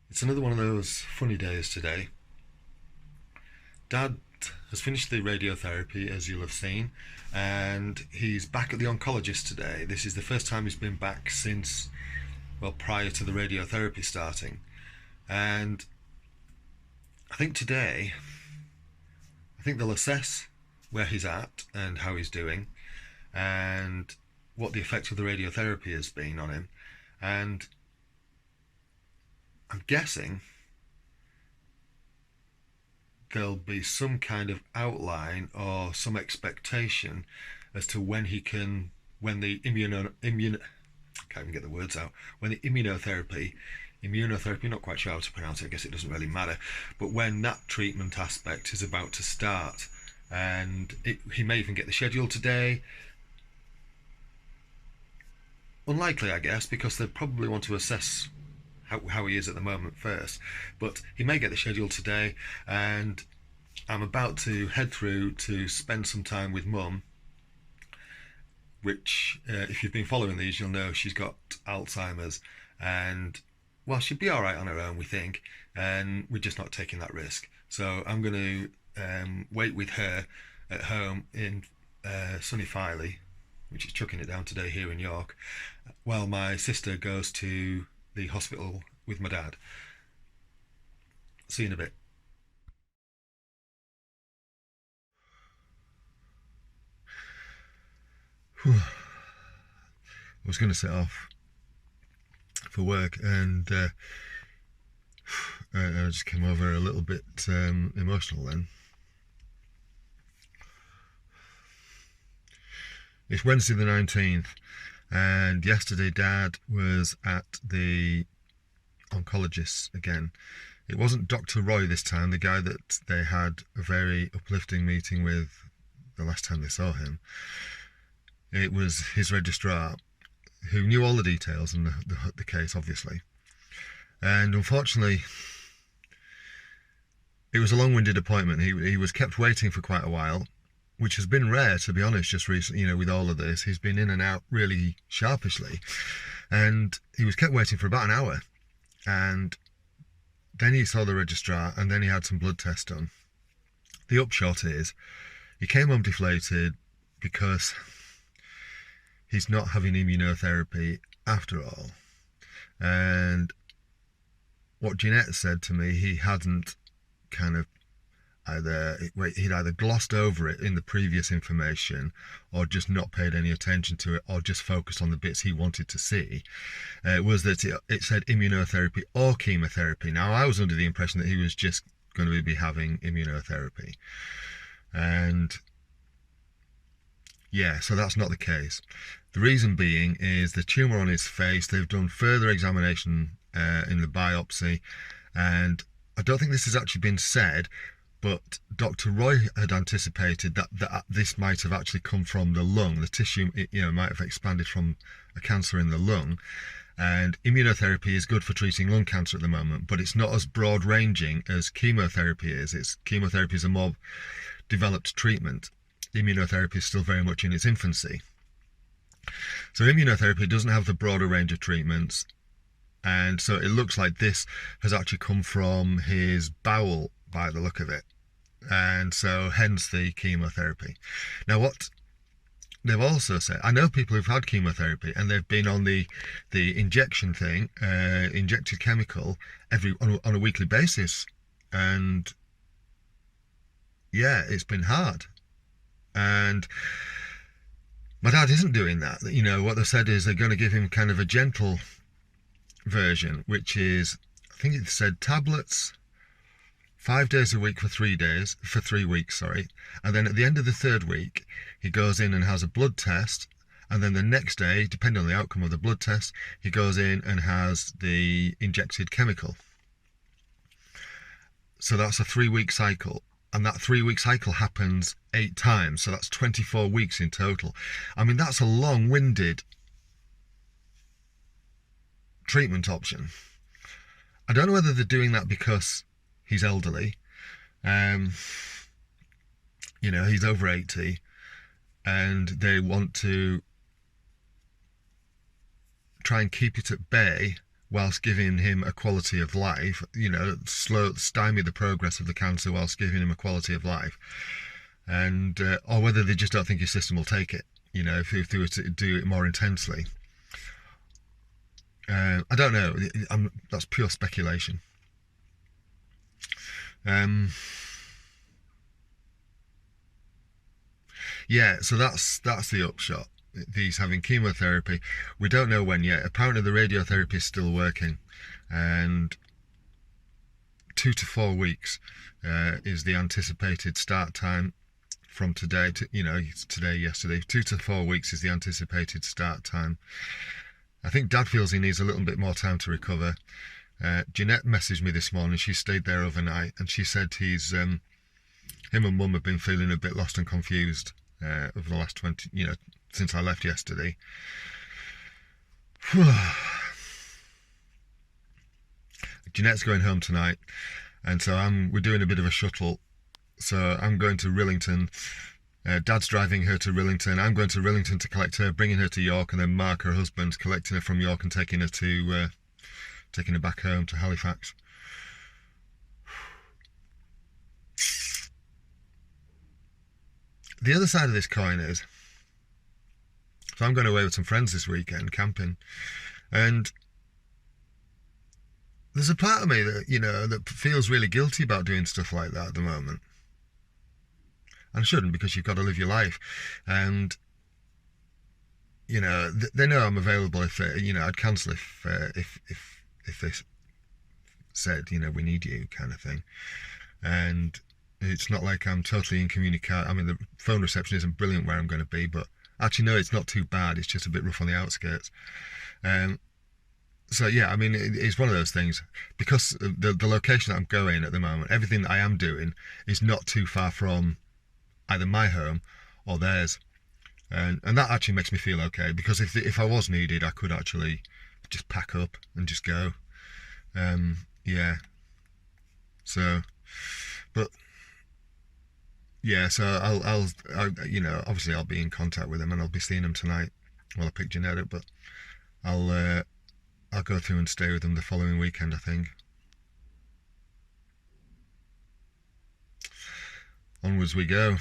It's another one of those funny days today. Dad has finished the radiotherapy, as you'll have seen, and he's back at the oncologist today. This is the first time he's been back since, well, prior to the radiotherapy starting. And I think today, I think they'll assess where he's at and how he's doing and what the effect of the radiotherapy has been on him. And I'm guessing there'll be some kind of outline or some expectation as to when he can, when the can't even get the words out, when the immunotherapy, not quite sure how to pronounce it, I guess it doesn't really matter, but when that treatment aspect is about to start. And he may even get the schedule today. Unlikely, I guess, because they probably want to assess how he is at the moment first. But he may get the schedule today, and I'm about to head through to spend some time with Mum, which, if you've been following these, you'll know she's got Alzheimer's, and well, she'd be all right on her own, we think, and we're just not taking that risk. So I'm going to wait with her at home in sunny Filey, which is chucking it down today here in York, while my sister goes to the hospital with my dad. See you in a bit. I was going to set off for work, and I just came over a little bit emotional then. It's Wednesday the 19th, and yesterday Dad was at the oncologist again. It wasn't Dr. Roy this time, the guy that they had a very uplifting meeting with the last time they saw him. It was his registrar, who knew all the details and the case, obviously. And unfortunately, it was a long-winded appointment. He was kept waiting for quite a while, which has been rare, to be honest, just recently, with all of this. He's been in and out really sharpishly. And he was kept waiting for about an hour. And then he saw the registrar, and then he had some blood tests done. The upshot is, he came home deflated because he's not having immunotherapy after all. And what Jeanette said to me, he hadn't kind of he'd either glossed over it in the previous information, or just not paid any attention to it, or just focused on the bits he wanted to see. Was that it said immunotherapy or chemotherapy. Now, I was under the impression that he was just going to be having immunotherapy, and yeah, so that's not the case. The reason being is the tumour on his face. They've done further examination in the biopsy, and I don't think this has actually been said, but Dr. Roy had anticipated that this might have actually come from the lung. The tissue, might have expanded from a cancer in the lung. And immunotherapy is good for treating lung cancer at the moment, but it's not as broad-ranging as chemotherapy is. Chemotherapy is a more developed treatment. Immunotherapy is still very much in its infancy. So immunotherapy doesn't have the broader range of treatments, and so it looks like this has actually come from his bowel by the look of it, and so hence the chemotherapy. Now, what they've also said, I know people who've had chemotherapy and they've been on the injection thing, injected chemical on a weekly basis, and yeah, it's been hard. And my dad isn't doing that. What they said is they're going to give him kind of a gentle version, which is, I think it said tablets 5 days a week for 3 weeks, and then at the end of the third week he goes in and has a blood test, and then the next day, depending on the outcome of the blood test, he goes in and has the injected chemical. So that's a 3-week cycle, and that 3-week cycle happens 8 times, so that's 24 weeks in total. I mean, that's a long-winded treatment option. I don't know whether they're doing that because he's elderly. He's over 80, and they want to try and keep it at bay whilst giving him a quality of life, stymie the progress of the cancer whilst giving him a quality of life, and or whether they just don't think your system will take it, if they were to do it more intensely. I don't know. That's pure speculation. Yeah, so that's the upshot. He's having chemotherapy. We don't know when yet. Apparently the radiotherapy is still working, and 2 to 4 weeks is the anticipated start time from today to, yesterday. 2 to 4 weeks is the anticipated start time. I think Dad feels he needs a little bit more time to recover. Jeanette messaged me this morning. She stayed there overnight, and she said him and Mum have been feeling a bit lost and confused over the last 20, since I left yesterday. Jeanette's going home tonight, and so we're doing a bit of a shuttle. So I'm going to Rillington. Dad's driving her to Rillington. I'm going to Rillington to collect her, bringing her to York, and then Mark, her husband, collecting her from York and taking her back home to Halifax. The other side of this coin is, so I'm going away with some friends this weekend camping, and there's a part of me that that feels really guilty about doing stuff like that at the moment. And I shouldn't, because you've got to live your life, and they know I'm available if I'd cancel if they said we need you kind of thing. And it's not like I'm totally incommunicado. I mean, the phone reception isn't brilliant where I'm going to be, but actually no, it's not too bad. It's just a bit rough on the outskirts. So yeah, I mean, it's one of those things, because the location that I'm going at the moment, everything that I am doing is not too far from either my home or theirs, and that actually makes me feel okay, because if I was needed, I could actually just pack up and just go. Yeah. So, but yeah, so I'll obviously I'll be in contact with them, and I'll be seeing them tonight while I pick Jeanette up, but I'll go through and stay with them the following weekend, I think. Onwards we go.